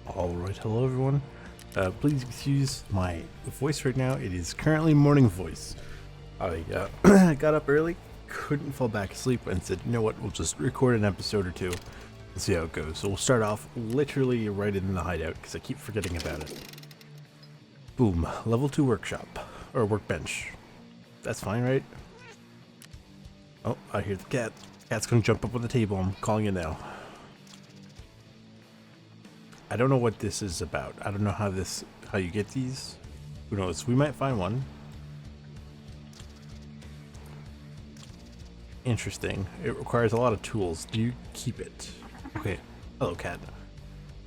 Alright, hello everyone. Please excuse my voice right now. It is currently morning voice. I got up early, couldn't fall back asleep, and said, you know what, we'll just record an episode or two and see how it goes. So we'll start off literally right in the hideout, because I keep forgetting about it. Boom, level 2 workshop, or workbench. That's fine, right? Oh, I hear the cat. Cat's gonna jump up on the table. I'm calling it now. I don't know what this is about. I don't know how you get these. Who knows? We might find one. Interesting. It requires a lot of tools. Do you keep it? Okay. Hello, cat.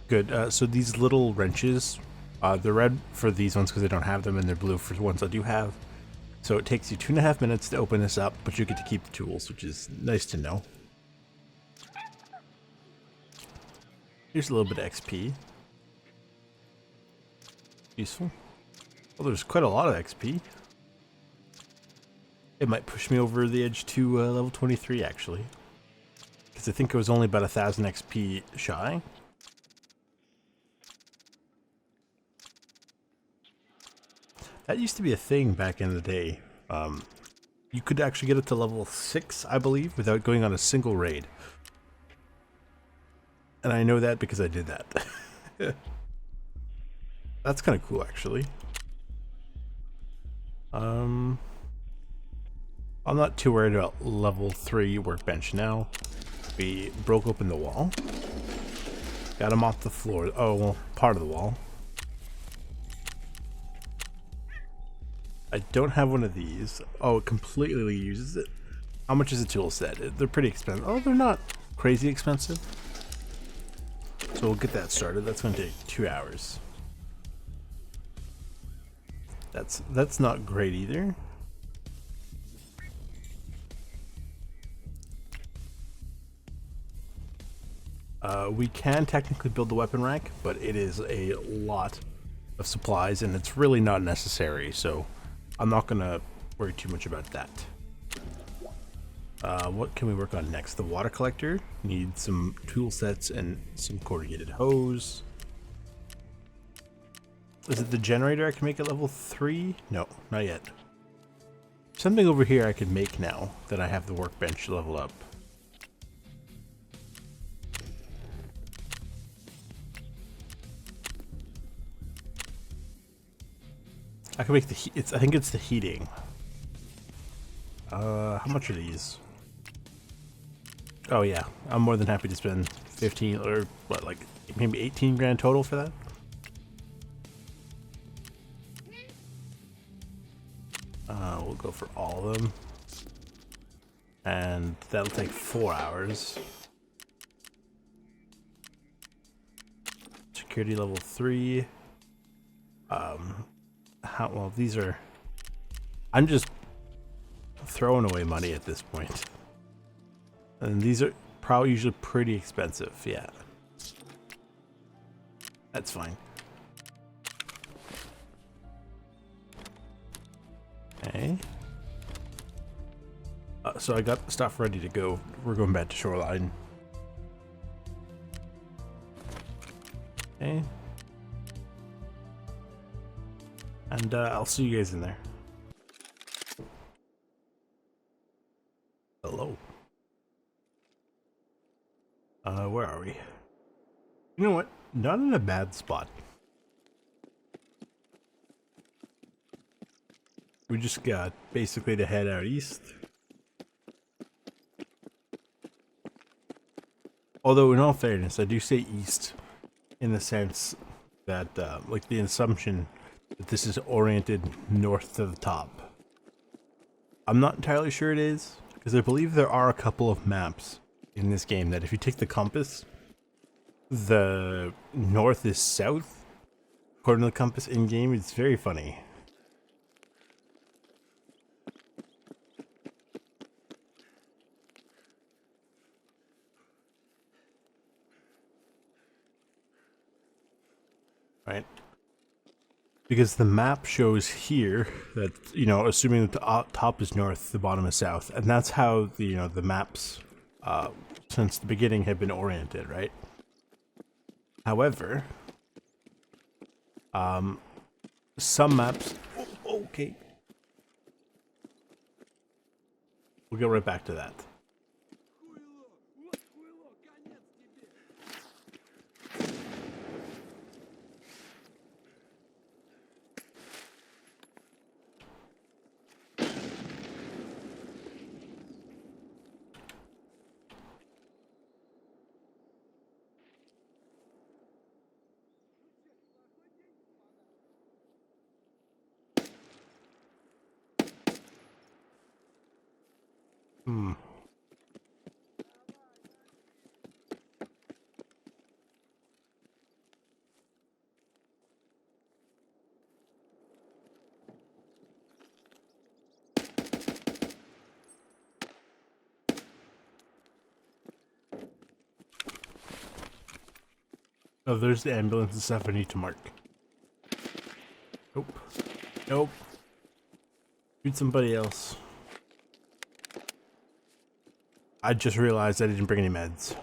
Good. So these little wrenches, they're red for these ones because I don't have them, and they're blue for the ones I do have. So it takes you 2.5 minutes to open this up, but you get to keep the tools, which is nice to know. Here's a little bit of XP. Useful. Well, there's quite a lot of XP. It might push me over the edge to level 23, actually. Because I think it was only about 1,000 XP shy. That used to be a thing back in the day. You could actually get it to level 6, I believe, without going on a single raid. And I know that because I did that. That's kind of cool, actually. I'm not too worried about level 3 workbench now. We broke open the wall. Got him off the floor. Oh, well, part of the wall. I don't have one of these. Oh, it completely uses it. How much is a tool set? They're pretty expensive. Oh, they're not crazy expensive. So we'll get that started. That's going to take 2 hours. That's not great either. We can technically build the weapon rack, but it is a lot of supplies and it's really not necessary, so I'm not going to worry too much about that. What can we work on next? The water collector. Need some tool sets and some corrugated hose. Is it the generator I can make at level 3? No, not yet. Something over here I can make now that I have the workbench level up. I can make the I think it's the heating. How much are these? Oh yeah, I'm more than happy to spend 15 or what, like maybe 18 grand total for that. We'll go for all of them. And that'll take 4 hours. Security level 3. Well, these are... I'm just throwing away money at this point. And these are probably usually pretty expensive, yeah. That's fine. Okay. So I got the stuff ready to go. We're going back to shoreline. Okay. And I'll see you guys in there. Hello. Where are we? You know what? Not in a bad spot. We just got basically to head out east. Although in all fairness, I do say east in the sense that, like the assumption that this is oriented north to the top. I'm not entirely sure it is, because I believe there are a couple of maps in this game that if you take the compass, the north is south. According to the compass in game, it's very funny. Right? Because the map shows here that, you know, assuming that the top is north, the bottom is south, and that's how the, you know, the maps since the beginning have been oriented, right? However, Some maps. Oh, okay. We'll get right back to that. Oh, there's the ambulance and stuff I need to mark. Nope. Nope. Shoot somebody else. I just realized I didn't bring any meds.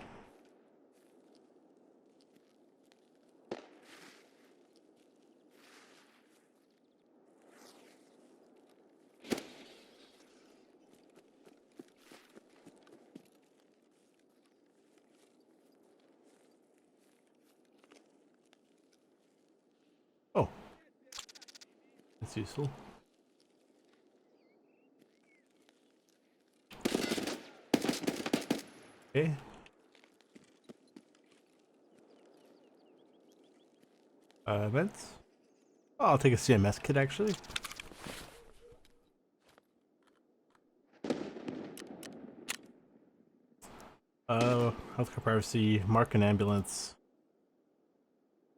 Oh. That's useful. Okay. Meds? Oh, I'll take a CMS kit actually. Healthcare privacy, mark an ambulance.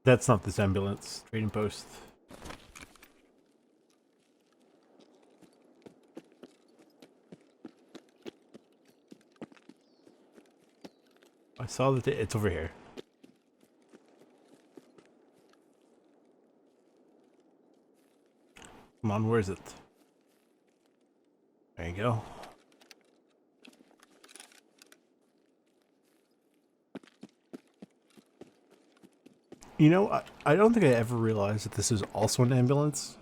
That's not this ambulance. Trading post. I saw that it's over here. Come on, where is it? There you go. You know, I don't think I ever realized that this is also an ambulance.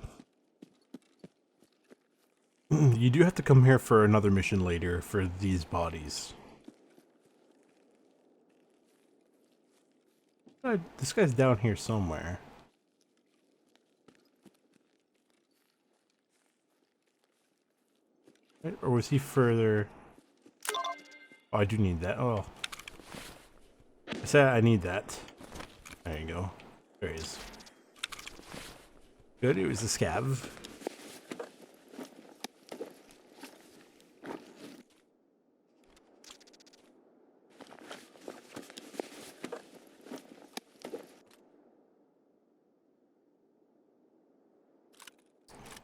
You do have to come here for another mission later for these bodies. This guy's down here somewhere. Right, or was he further? Oh, I do need that. Oh. I said I need that. There you go. There he is. Good, it was a scav.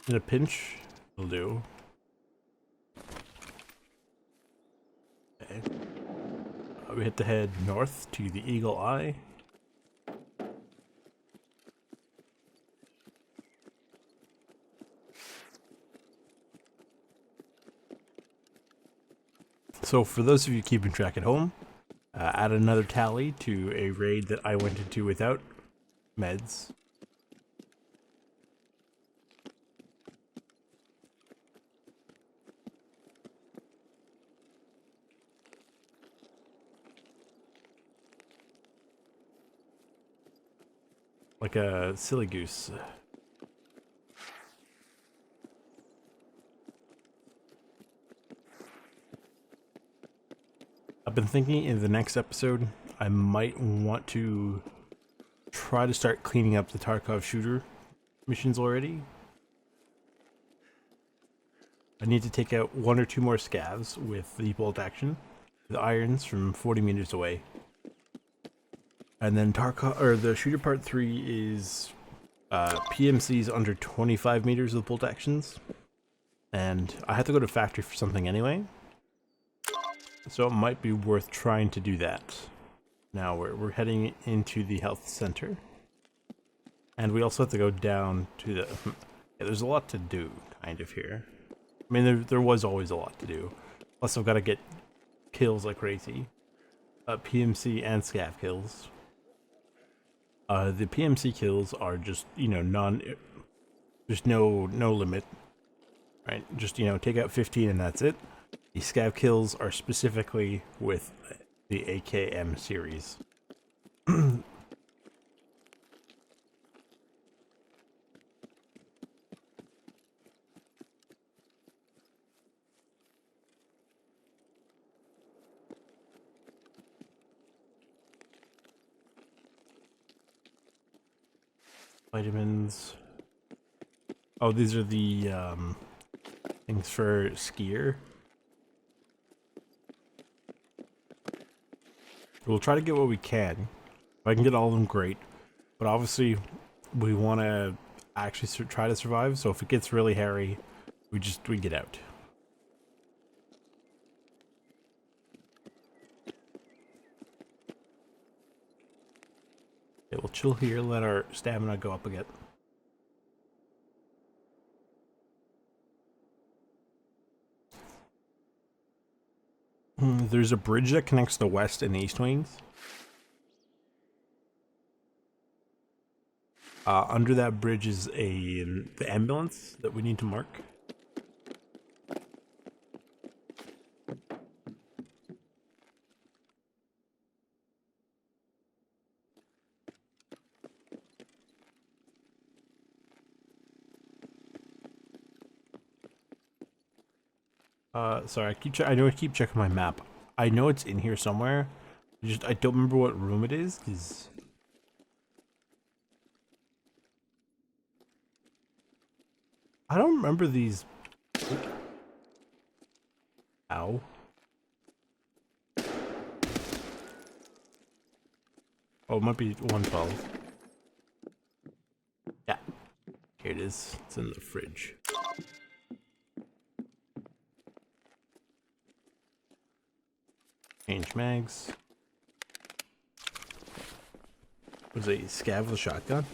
In a pinch, will do. Okay. We hit the head north to the Eagle Eye. So for those of you keeping track at home, add another tally to a raid that I went into without meds. Like a silly goose. I've been thinking in the next episode, I might want to try to start cleaning up the Tarkov shooter missions already. I need to take out 1 or 2 more scavs with the bolt action, the irons from 40 meters away. And then Tarkov, or the shooter part 3 is PMCs under 25 meters with bolt actions. And I have to go to factory for something anyway. So it might be worth trying to do that. Now we're heading into the health center. And we also have to go down to the... Yeah, there's a lot to do, kind of, here. I mean, there was always a lot to do. Plus I've got to get kills like crazy. PMC and scav kills. The PMC kills are just, you know, there's no limit, right? Just, you know, take out 15 and that's it. The scav kills are specifically with the AKM series. Vitamins. Oh, these are the things for skier. We'll try to get what we can. If I can get all of them, great. But obviously, we want to actually try to survive. So if it gets really hairy, we get out. Okay, we'll chill here. Let our stamina go up again. There's a bridge that connects the west and east wings. Under that bridge is the ambulance that we need to mark. Sorry, I know I keep checking my map. I know it's in here somewhere. I don't remember what room it is, 'cause I don't remember these. Ow. Oh, it might be 112. Yeah. Here it is. It's in the fridge. Change mags. Was a scav with a shotgun?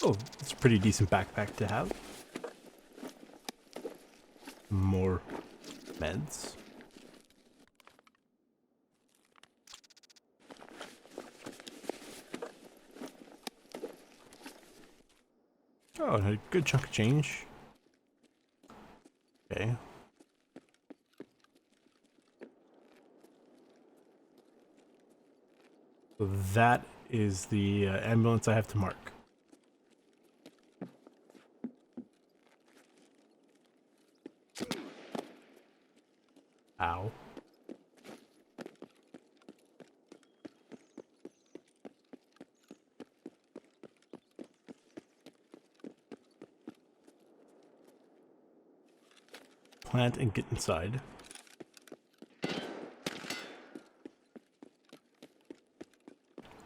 Oh, it's a pretty decent backpack to have. More meds. Oh, a good chunk of change. Okay. So that is the ambulance I have to mark. Ow. Plant and get inside.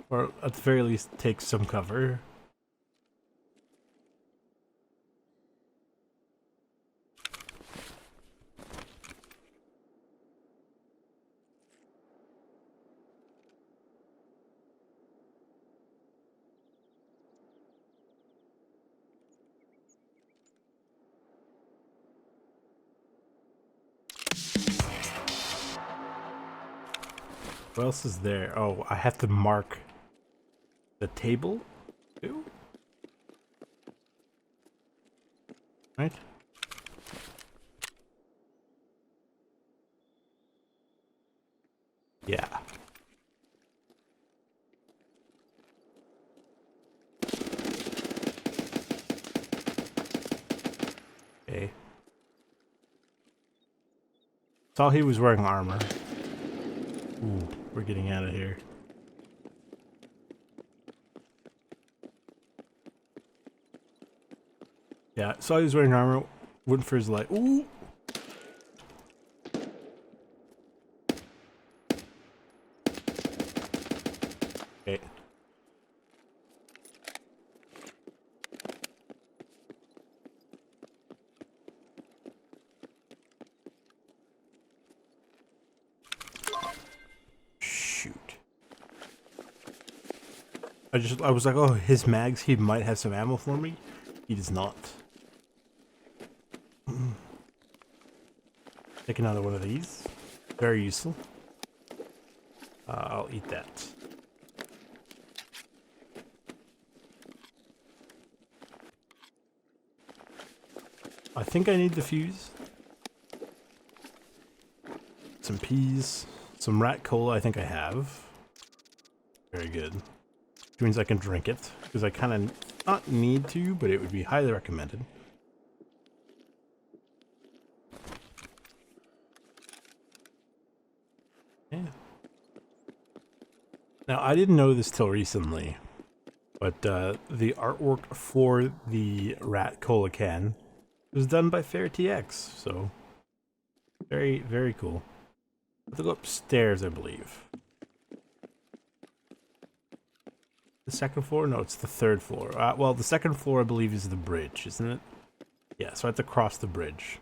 Or at the very least take some cover. What else is there? Oh, I have to mark the table too? Right? Yeah. Okay. Saw he was wearing armor. Ooh, we're getting out of here. Yeah, saw he was wearing armor. Went for his life. Ooh! Okay. Shoot. I was like, oh, his mags, he might have some ammo for me. He does not. Take another one of these. Very useful. I'll eat that. I think I need the fuse. Some peas. Some rat cola I think I have. Very good. Which means I can drink it. Because I kind of not need to, but it would be highly recommended. Yeah. Now, I didn't know this till recently, but the artwork for the rat cola can was done by FairTX, so very, very cool. I have to go upstairs, I believe. The second floor? No, it's the third floor. Well, the second floor, I believe, is the bridge, isn't it? Yeah, so I have to cross the bridge.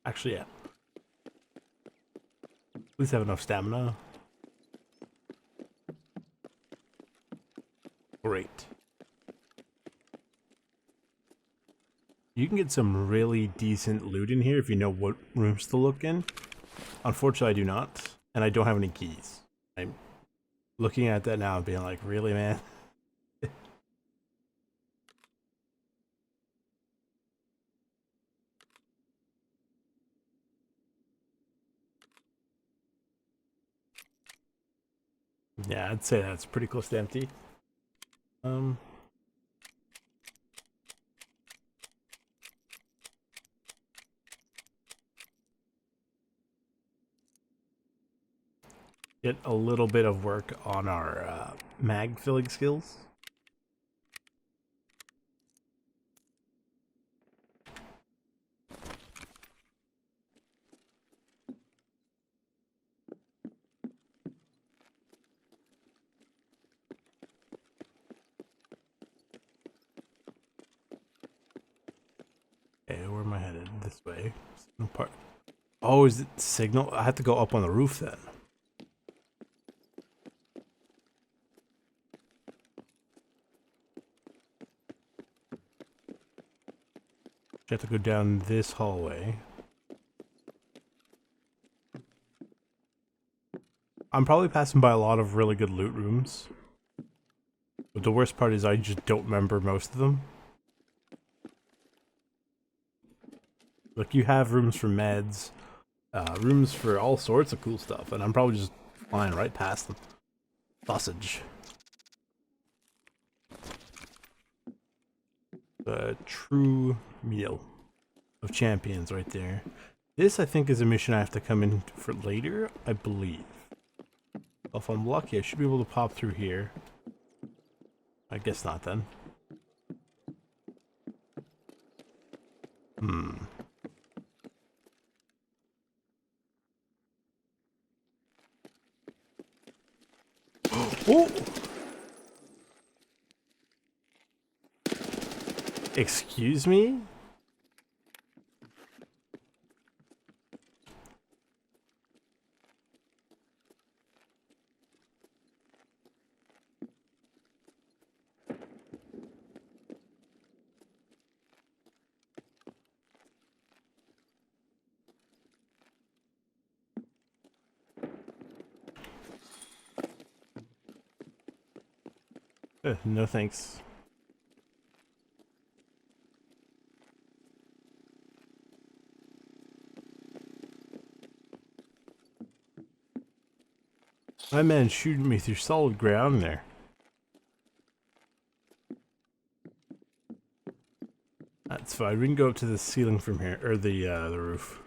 Actually, yeah. Please have enough stamina. Great. You can get some really decent loot in here if you know what rooms to look in. Unfortunately, I do not, and I don't have any keys. I'm looking at that now and being like, really, man? Yeah, I'd say that's pretty close to empty. Get a little bit of work on our mag filling skills. Okay, where am I headed? This way. Part. Oh, is it signal? I have to go up on the roof then. I have to go down this hallway. I'm probably passing by a lot of really good loot rooms. But the worst part is I just don't remember most of them. Like, you have rooms for meds, rooms for all sorts of cool stuff, and I'm probably just flying right past them. Sausage. The true meal of champions right there. This, I think, is a mission I have to come in for later, I believe. Well, if I'm lucky, I should be able to pop through here. I guess not, then. Oh! Excuse me? No thanks. My man shooting me through solid ground there. That's fine. We can go up to the ceiling from here, or the roof.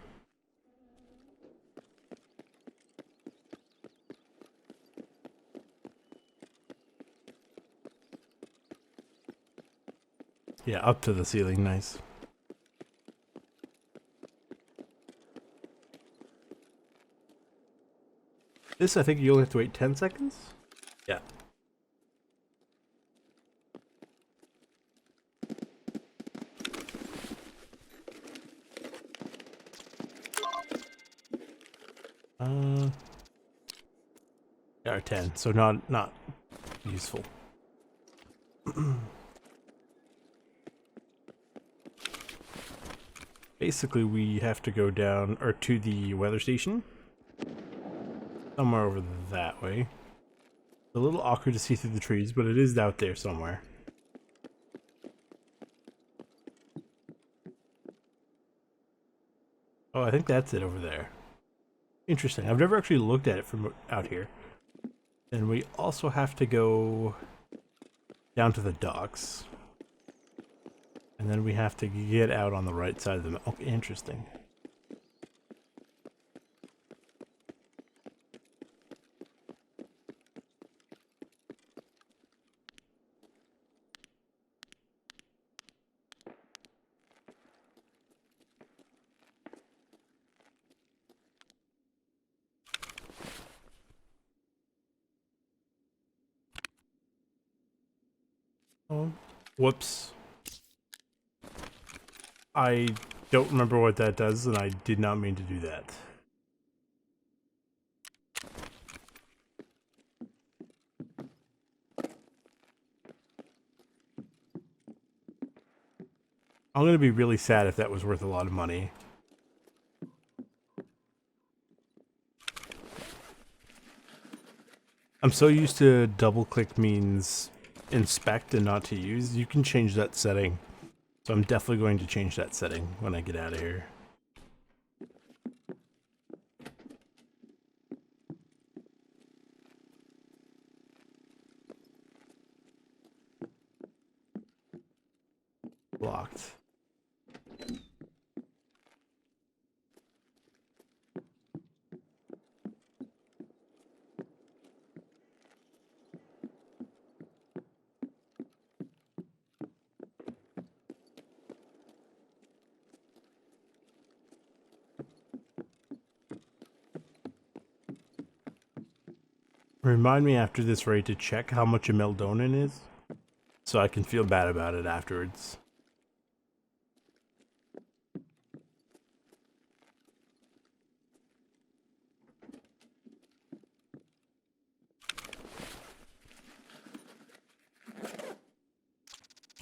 Yeah, up to the ceiling. Nice. This, I think you only have to wait 10 seconds? Yeah. Yeah, or 10, so not useful. Basically, we have to go down, or to the weather station. Somewhere over that way. It's a little awkward to see through the trees, but it is out there somewhere. Oh, I think that's it over there. Interesting. I've never actually looked at it from out here. And we also have to go down to the docks. And then we have to get out on the right side of the mountain. Okay, interesting. Oh, whoops. I don't remember what that does, and I did not mean to do that. I'm gonna be really sad if that was worth a lot of money. I'm so used to double click means inspect and not to use. You can change that setting. So I'm definitely going to change that setting when I get out of here. Blocked. Remind me after this raid to check how much a melatonin is, so I can feel bad about it afterwards.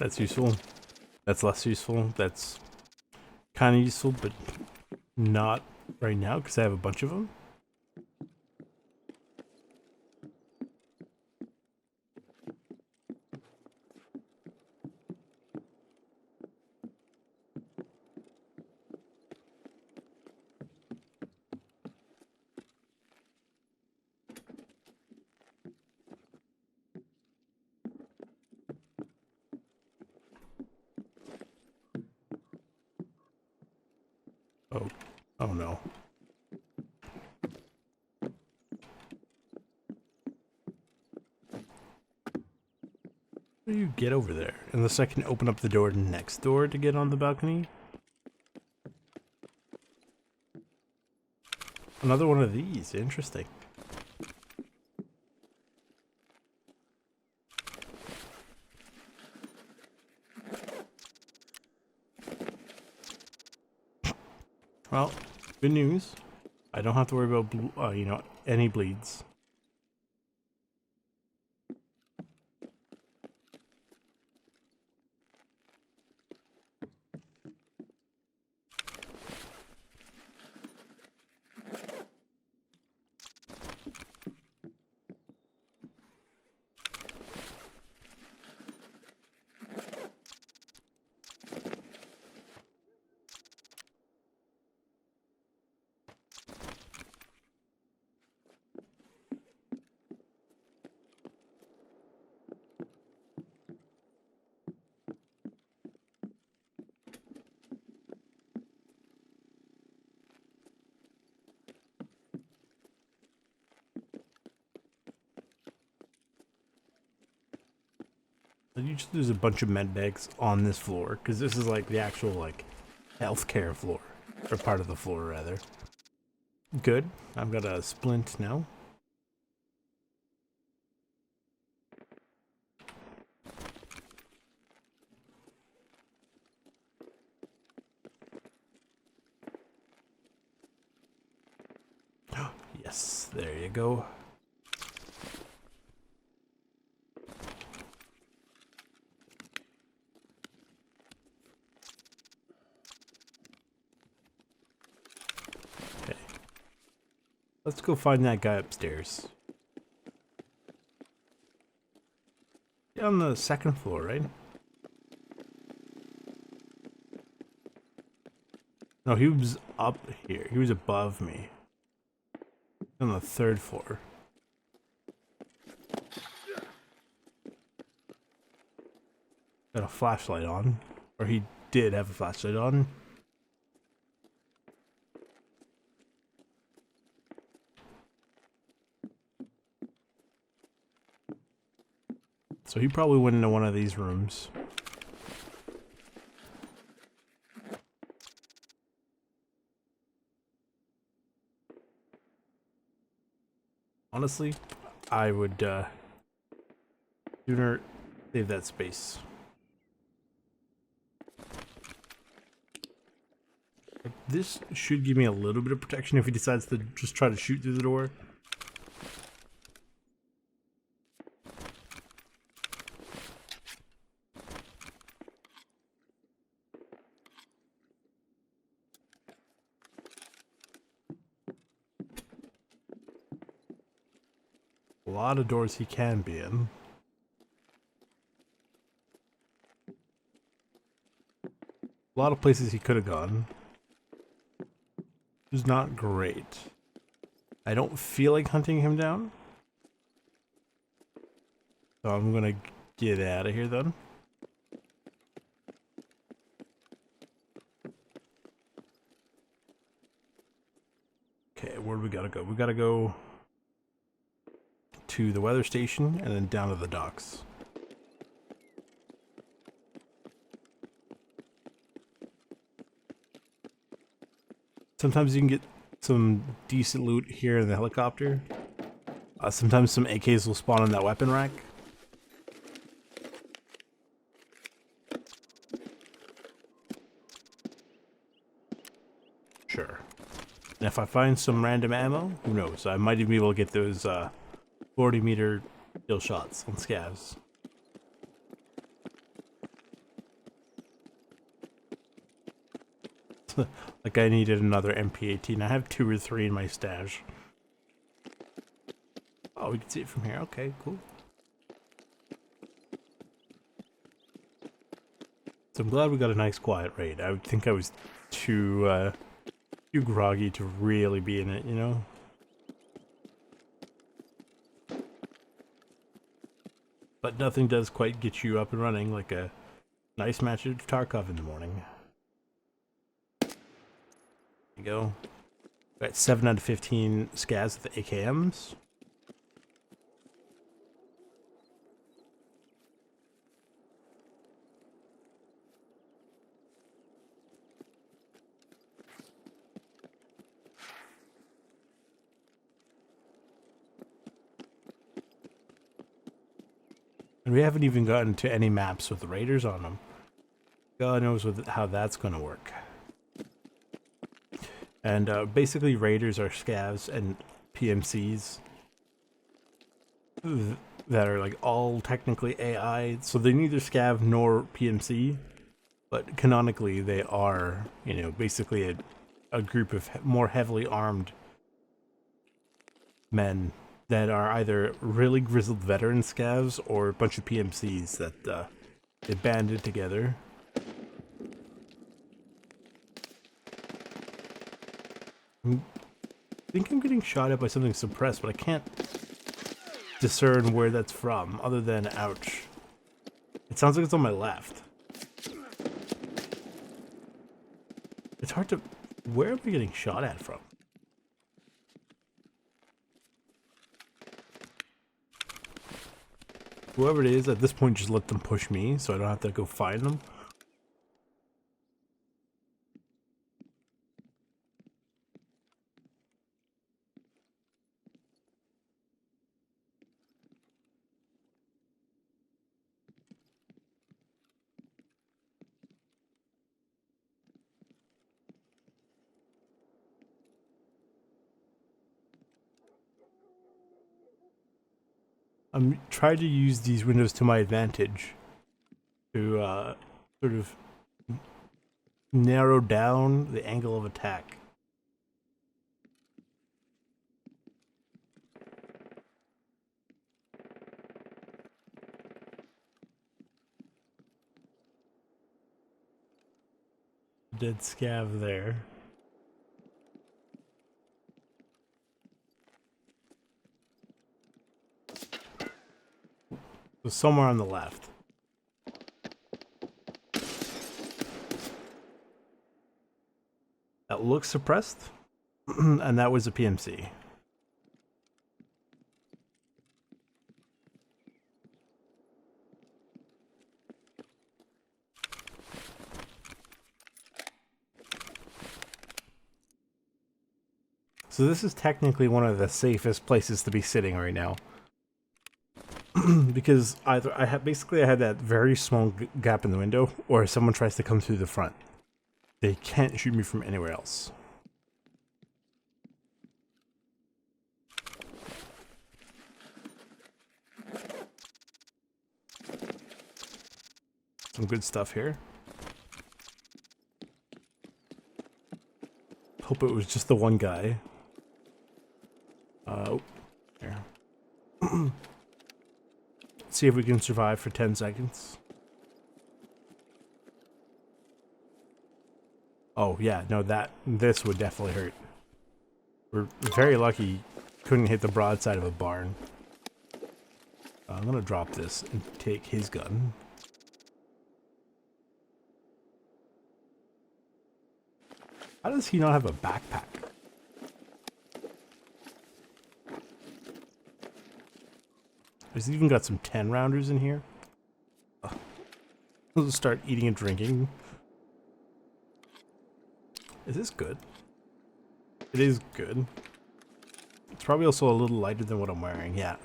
That's useful. That's less useful. That's kind of useful, but not right now because I have a bunch of them. Oh, oh no. How do you get over there? Unless I can open up the door next door to get on the balcony? Another one of these. Interesting. Well, good news. I don't have to worry about any bleeds. You just there's a bunch of med bags on this floor because this is like the actual like healthcare floor, or part of the floor rather. Good. I've got a splint now. Yes, there you go. Let's go find that guy upstairs. On the second floor, right? No, he was up here. He was above me. On the third floor. Got a flashlight on. Or he did have a flashlight on. So he probably went into one of these rooms. Honestly, I would sooner save that space. This should give me a little bit of protection if he decides to just try to shoot through the door. A lot of doors he can be in. A lot of places he could have gone. It was not great. I don't feel like hunting him down. So I'm gonna get out of here then. Okay, where do we gotta go? We gotta go to the weather station and then down to the docks. Sometimes you can get some decent loot here in the helicopter. Sometimes some AKs will spawn in that weapon rack. Sure. And if I find some random ammo, who knows? I might even be able to get those 40-meter kill shots on scavs. Like I needed another MP18. I have 2 or 3 in my stash. Oh, we can see it from here. Okay, cool. So I'm glad we got a nice quiet raid. I would think I was too groggy to really be in it, you know? But nothing does quite get you up and running like a nice match of Tarkov in the morning. There you go. Got 7 out of 15 scavs with the AKMs. And we haven't even gotten to any maps with the raiders on them. God knows how that's going to work. And basically raiders are scavs and PMCs that are like all technically AI. So they're neither scav nor PMC, but canonically they are, you know, basically a group of more heavily armed men that are either really grizzled veteran scavs or a bunch of PMCs that they banded together. I think I'm getting shot at by something suppressed, but I can't discern where that's from, other than ouch. It sounds like it's on my left. It's hard to... Where am I getting shot at from? Whoever it is, at this point, just let them push me so I don't have to go find them. I'm trying to use these windows to my advantage to sort of narrow down the angle of attack. Dead scav there. So somewhere on the left. That looks suppressed. And that was a PMC. So this is technically one of the safest places to be sitting right now. Because either I had that very small gap in the window, or if someone tries to come through the front, they can't shoot me from anywhere else. Some good stuff here. Hope it was just the one guy. Here. See if we can survive for 10 seconds. Oh yeah, no, this would definitely hurt. We're very lucky couldn't hit the broadside of a barn. I'm gonna drop this and take his gun. How does he not have a backpack? He's even got some 10 rounders in here. Let's start eating and drinking. Is this good? It is good. It's probably also a little lighter than what I'm wearing, yeah.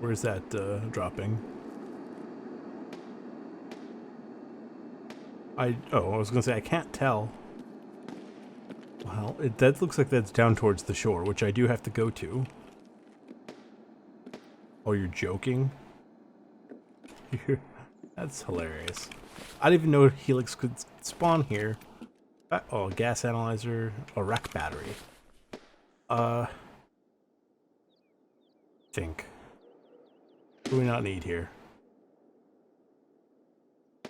Where's that dropping? I was gonna say I can't tell. Well, that looks like that's down towards the shore, which I do have to go to. Oh, you're joking? That's hilarious. I didn't even know Helix could spawn here. Oh, gas analyzer, a rack battery. Think. What do we not need here?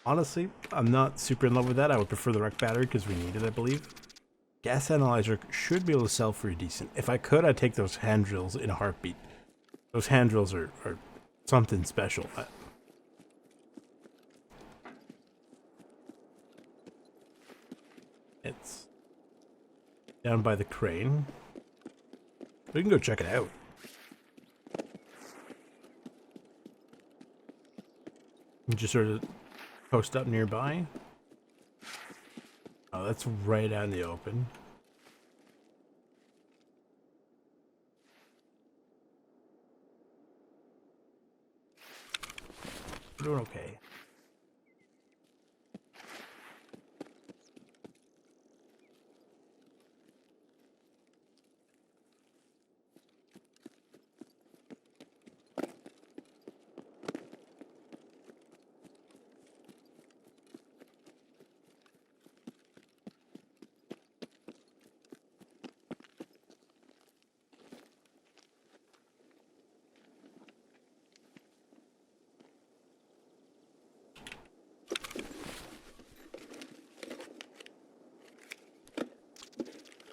Honestly, I'm not super in love with that. I would prefer the wreck battery because we need it, I believe. Gas analyzer should be able to sell for decent. If I could, I'd take those hand drills in a heartbeat. Those hand drills are something special. It's down by the crane. We can go check it out. Just sort of post up nearby. Oh, that's right out in the open. We're doing okay.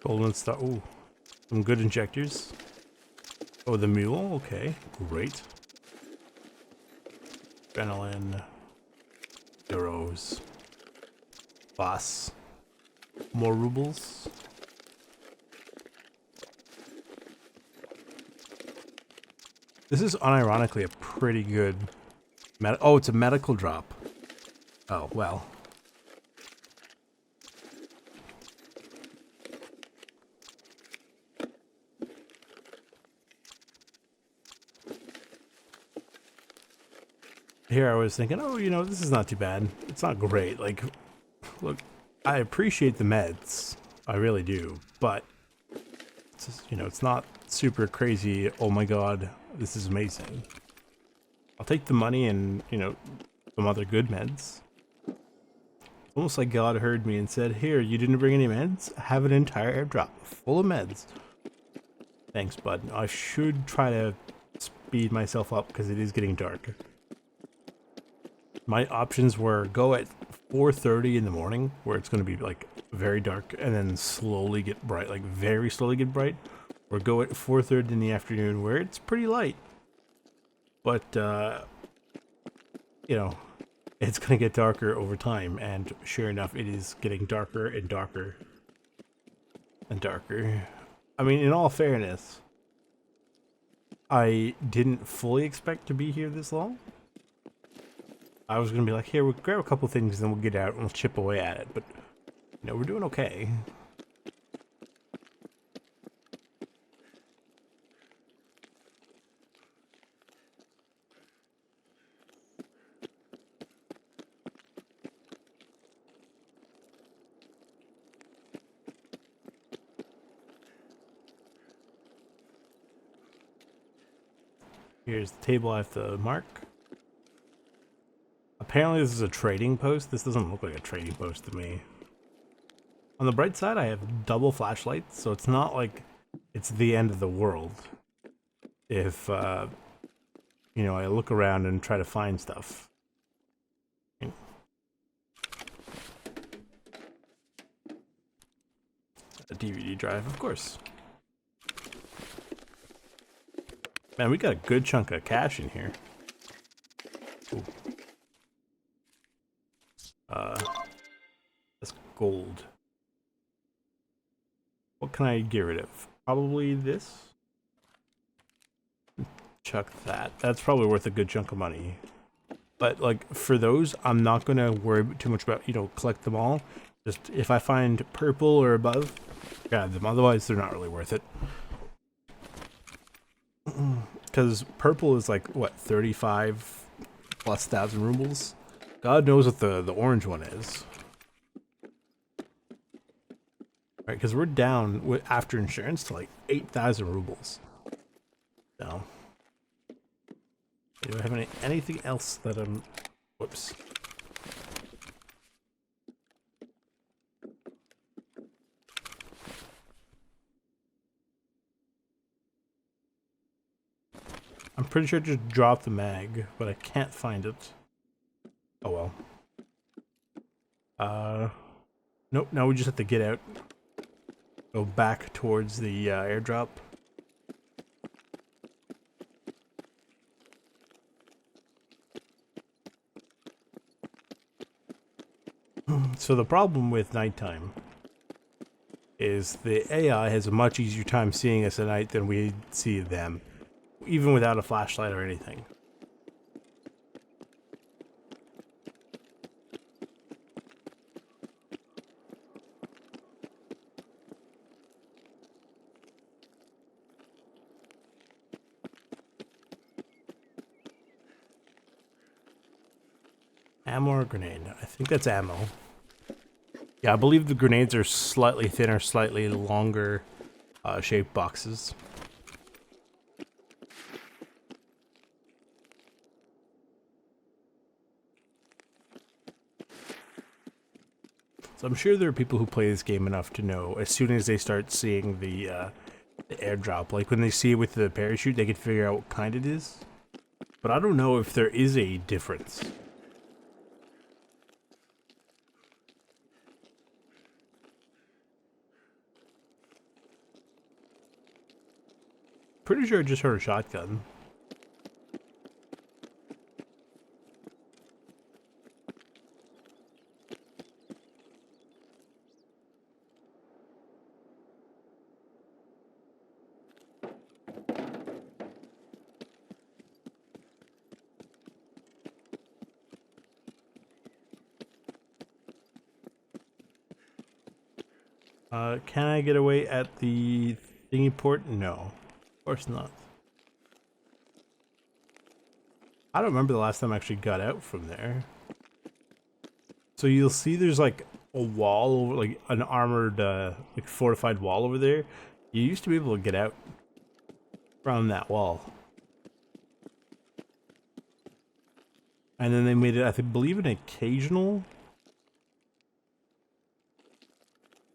Golden star. Ooh, some good injectors. Oh, the mule. Okay, great. Adrenaline. Euros. Boss. More rubles. This is unironically a pretty good. Oh, it's a medical drop. Oh well. Here I was thinking, oh, you know, this is not too bad. It's not great. Like, look, I appreciate the meds. I really do. But, it's just, you know, it's not super crazy. Oh my god, this is amazing. I'll take the money and, you know, some other good meds. It's almost like God heard me and said, here, you didn't bring any meds? Have an entire airdrop full of meds. Thanks, bud. I should try to speed myself up because it is getting dark. My options were go at 4:30 in the morning, where it's going to be like very dark, and then slowly get bright, like very slowly get bright, or go at 4:30 in the afternoon, where it's pretty light. But you know, it's going to get darker over time, and sure enough, it is getting darker and darker and darker. I mean, in all fairness, I didn't fully expect to be here this long. I was going to be like, here, we'll grab a couple things, then we'll get out and we'll chip away at it. But, you know, we're doing okay. Here's the table I have to mark. Apparently this is a trading post. This doesn't look like a trading post to me. On the bright side, I have double flashlights, so it's not like it's the end of the world if, you know, I look around and try to find stuff. A DVD drive, of course. Man, we got a good chunk of cash in here. Ooh. That's gold. What can I get rid of? Probably this. Chuck that. That's probably worth a good chunk of money. But like for those, I'm not gonna worry too much about, you know, collect them all. Just if I find purple or above, grab them. Otherwise, they're not really worth it. Because purple is like what, 35 plus thousand rubles. God knows what the orange one is. Right, because we're down after insurance to like 8,000 rubles. No. Do I have anything else that I'm... Whoops. I'm pretty sure I just dropped the mag, but I can't find it. Oh well. Nope, now we just have to get out. Go back towards the airdrop. So the problem with nighttime is the AI has a much easier time seeing us at night than we see them, even without a flashlight or anything. Ammo or grenade? I think that's ammo. Yeah, I believe the grenades are slightly thinner, slightly longer shaped boxes. So I'm sure there are people who play this game enough to know as soon as they start seeing the airdrop, like when they see it with the parachute, they can figure out what kind it is. But I don't know if there is a difference. Pretty sure I just heard a shotgun. Can I get away at the thingy port? No. Of course not. I don't remember the last time I actually got out from there. So you'll see there's like a wall over, like an armored, like fortified wall over there. You used to be able to get out from that wall. And then they made it, I believe, an occasional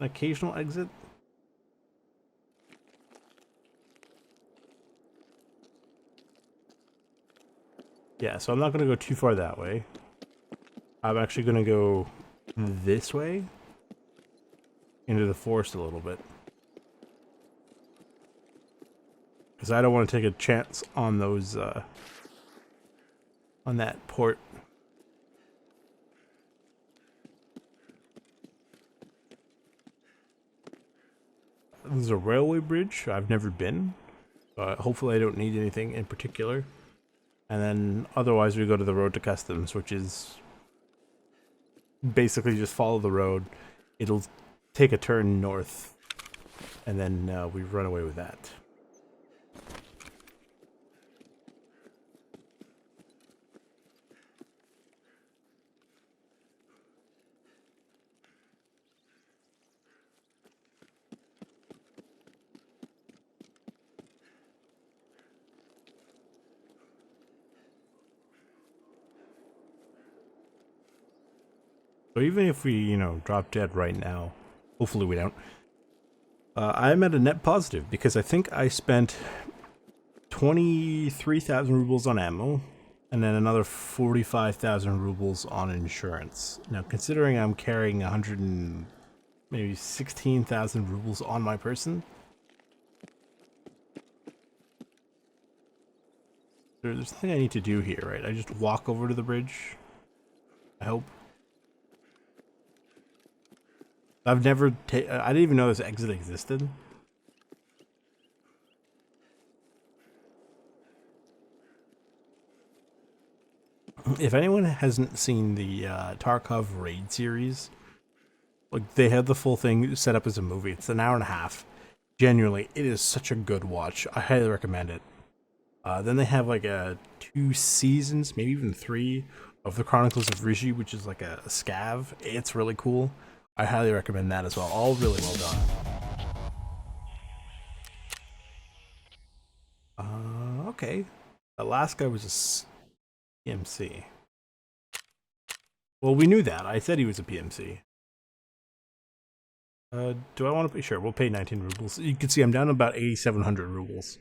exit. Yeah, so I'm not going to go too far that way. I'm actually going to go this way into the forest a little bit. Because I don't want to take a chance on those, on that port. There's a railway bridge. I've never been. Hopefully I don't need anything in particular. And then otherwise we go to the road to customs, which is basically just follow the road. It'll take a turn north, and then we run away with that. So even if we, you know, drop dead right now, hopefully we don't, I'm at a net positive because I think I spent 23,000 rubles on ammo and then another 45,000 rubles on insurance. Now, considering I'm carrying 100 and maybe 16,000 rubles on my person, there's nothing I need to do here, right? I just walk over to the bridge, I hope. I've never I didn't even know this exit existed. If anyone hasn't seen the Tarkov raid series, like they have the full thing set up as a movie. It's an hour and a half. Genuinely, it is such a good watch. I highly recommend it. Then they have like 2 seasons, maybe even 3, of the Chronicles of Rishi, which is like a scav. It's really cool. I highly recommend that as well. All really well done. Okay. The last guy was a PMC. Well, we knew that. I said he was a PMC. Do I want to pay? Sure, we'll pay 19 rubles. You can see I'm down about 8,700 rubles.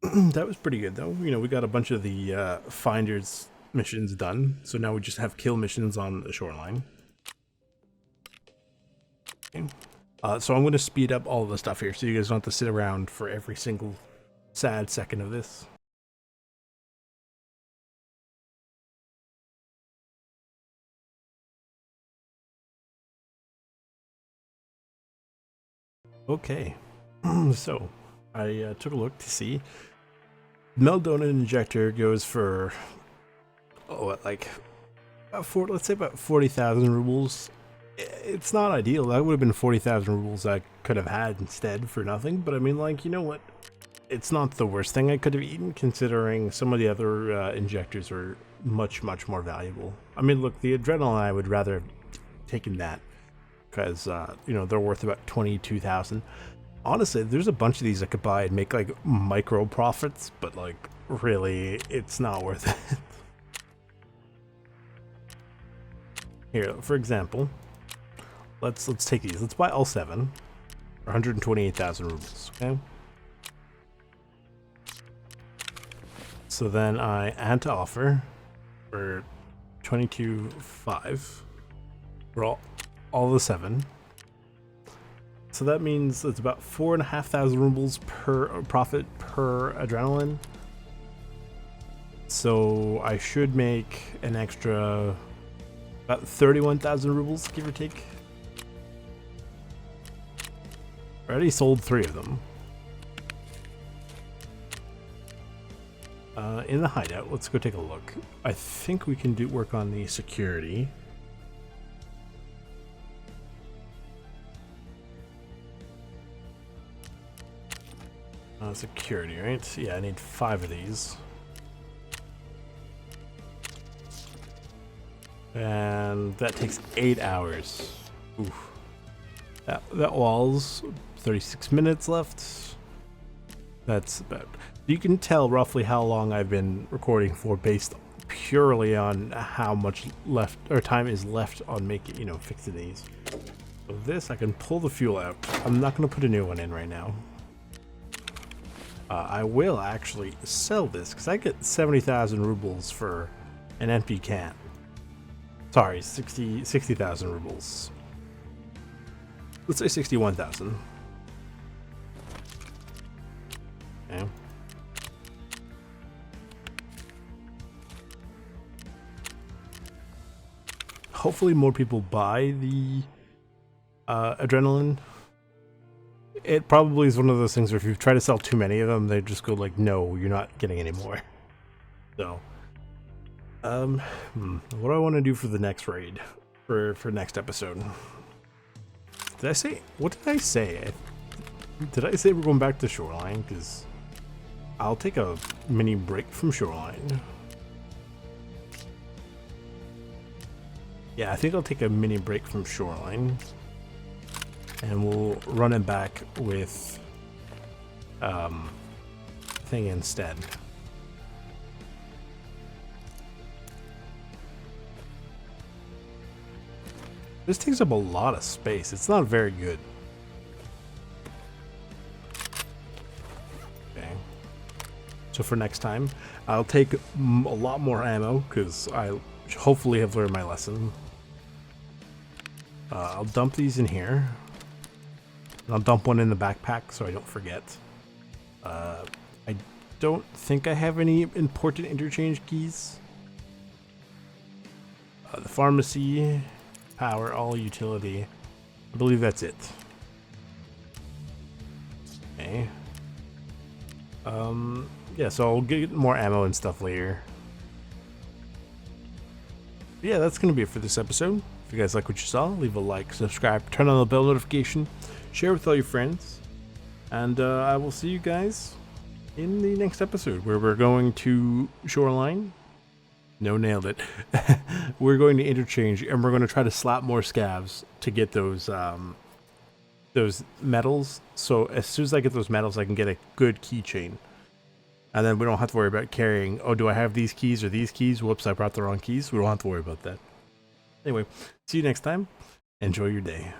That was pretty good, though. You know, we got a bunch of the finders missions done, so now we just have kill missions on the shoreline. Okay. So I'm going to speed up all of the stuff here, so you guys don't have to sit around for every single sad second of this. Okay, so I took a look to see. Meldonate injector goes for like let's say about 40,000 rubles. It's not ideal. That would have been 40,000 rubles I could have had instead for nothing. But I mean, like, you know what? It's not the worst thing I could have eaten, considering some of the other injectors are much more valuable. I mean, look, the adrenaline I would rather have taken that because you know, they're worth about 22,000. Honestly, there's a bunch of these I could buy and make like micro profits, but like really, it's not worth it. Here, for example, let's take these. Let's buy all 7 for 128,000 rubles. Okay. So then I add to offer for 22,500 for all the 7. So that means it's about 4,500 rubles per profit per adrenaline. So I should make an extra about 31,000 rubles, give or take. I already sold 3 of them. In the hideout, let's go take a look. I think we can work on the security. Security, right? Yeah, I need 5 of these. And that takes 8 hours. Oof. That wall's 36 minutes left. That's about. You can tell roughly how long I've been recording for based purely on how much left or time is left on fixing these. So this, I can pull the fuel out. I'm not going to put a new one in right now. I will actually sell this because I get 70,000 rubles for an empty can. Sorry, 60,000 rubles. Let's say 61,000. Okay. Hopefully more people buy the adrenaline. It probably is one of those things where if you try to sell too many of them, they just go like, no, you're not getting any more. So, what do I want to do for the next raid? For next episode? Did I say, what did I say? Did I say we're going back to shoreline? Because I'll take a mini break from shoreline. Yeah, I think I'll take a mini break from shoreline. And we'll run it back with thing instead. This takes up a lot of space. It's not very good. Okay. So for next time, I'll take a lot more ammo because I hopefully have learned my lesson. I'll dump these in here. And I'll dump one in the backpack so I don't forget. I don't think I have any important interchange keys. The pharmacy, power, all utility. I believe that's it. Okay. Yeah, so I'll get more ammo and stuff later. Yeah, that's going to be it for this episode. If you guys like what you saw, leave a like, subscribe, turn on the bell notification, share with all your friends, and I will see you guys in the next episode where we're going to shoreline. No, nailed it. We're going to interchange, and we're going to try to slap more scavs to get those medals. So as soon as I get those medals, I can get a good keychain. And then we don't have to worry about carrying, oh, do I have these keys or these keys? Whoops, I brought the wrong keys. We don't have to worry about that. Anyway, see you next time. Enjoy your day.